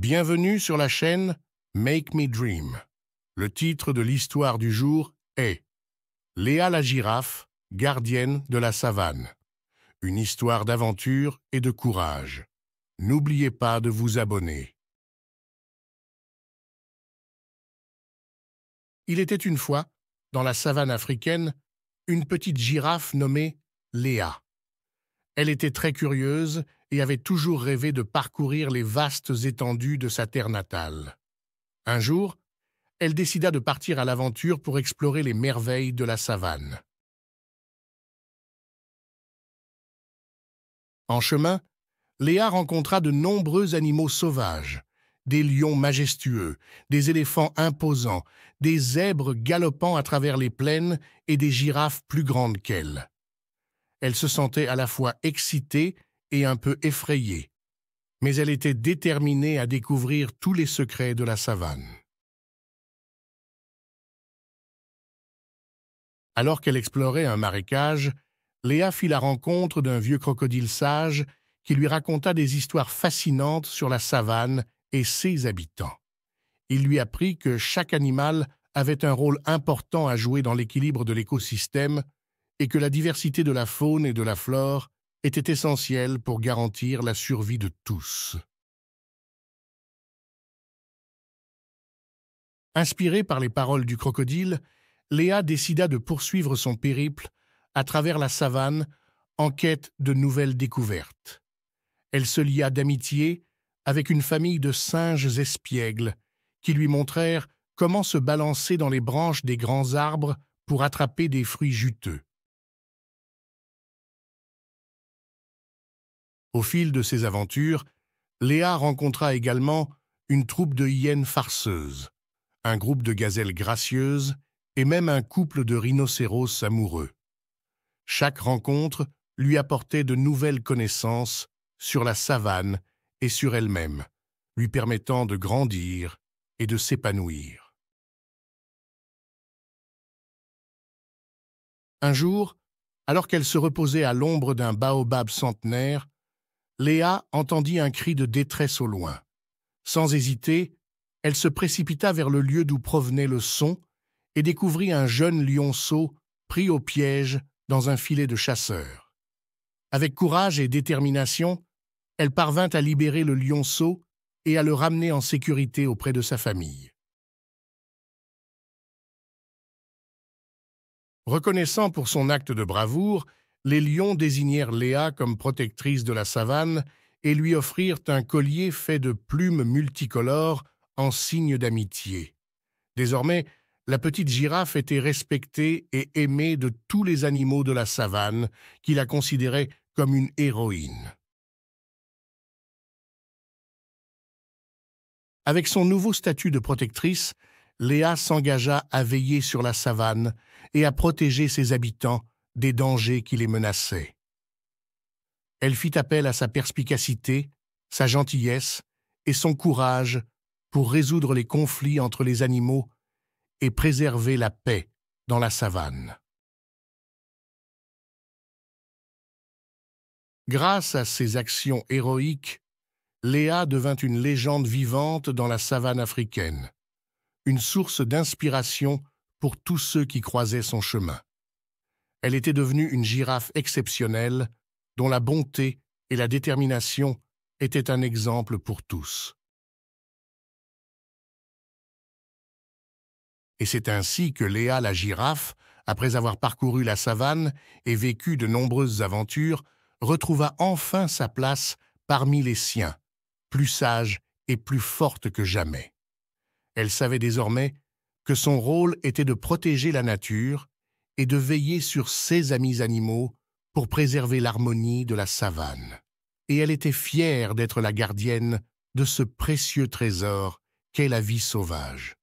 Bienvenue sur la chaîne Make Me Dream. Le titre de l'histoire du jour est Léa la girafe, gardienne de la savane. Une histoire d'aventure et de courage. N'oubliez pas de vous abonner. Il était une fois, dans la savane africaine, une petite girafe nommée Léa. Elle était très curieuse et avait toujours rêvé de parcourir les vastes étendues de sa terre natale. Un jour, elle décida de partir à l'aventure pour explorer les merveilles de la savane. En chemin, Léa rencontra de nombreux animaux sauvages, des lions majestueux, des éléphants imposants, des zèbres galopant à travers les plaines et des girafes plus grandes qu'elle. Elle se sentait à la fois excitée et un peu effrayée, mais elle était déterminée à découvrir tous les secrets de la savane. Alors qu'elle explorait un marécage, Léa fit la rencontre d'un vieux crocodile sage qui lui raconta des histoires fascinantes sur la savane et ses habitants. Il lui apprit que chaque animal avait un rôle important à jouer dans l'équilibre de l'écosystème et que la diversité de la faune et de la flore était essentielle pour garantir la survie de tous. Inspirée par les paroles du crocodile, Léa décida de poursuivre son périple à travers la savane en quête de nouvelles découvertes. Elle se lia d'amitié avec une famille de singes espiègles qui lui montrèrent comment se balancer dans les branches des grands arbres pour attraper des fruits juteux. Au fil de ses aventures, Léa rencontra également une troupe de hyènes farceuses, un groupe de gazelles gracieuses et même un couple de rhinocéros amoureux. Chaque rencontre lui apportait de nouvelles connaissances sur la savane et sur elle-même, lui permettant de grandir et de s'épanouir. Un jour, alors qu'elle se reposait à l'ombre d'un baobab centenaire, Léa entendit un cri de détresse au loin. Sans hésiter, elle se précipita vers le lieu d'où provenait le son et découvrit un jeune lionceau pris au piège dans un filet de chasseurs. Avec courage et détermination, elle parvint à libérer le lionceau et à le ramener en sécurité auprès de sa famille. Reconnaissant pour son acte de bravoure, les lions désignèrent Léa comme protectrice de la savane et lui offrirent un collier fait de plumes multicolores en signe d'amitié. Désormais, la petite girafe était respectée et aimée de tous les animaux de la savane, qui la considéraient comme une héroïne. Avec son nouveau statut de protectrice, Léa s'engagea à veiller sur la savane et à protéger ses habitants des dangers qui les menaçaient. Elle fit appel à sa perspicacité, sa gentillesse et son courage pour résoudre les conflits entre les animaux et préserver la paix dans la savane. Grâce à ses actions héroïques, Léa devint une légende vivante dans la savane africaine, une source d'inspiration pour tous ceux qui croisaient son chemin. Elle était devenue une girafe exceptionnelle, dont la bonté et la détermination étaient un exemple pour tous. Et c'est ainsi que Léa la girafe, après avoir parcouru la savane et vécu de nombreuses aventures, retrouva enfin sa place parmi les siens, plus sage et plus forte que jamais. Elle savait désormais que son rôle était de protéger la nature et de veiller sur ses amis animaux pour préserver l'harmonie de la savane. Et elle était fière d'être la gardienne de ce précieux trésor qu'est la vie sauvage.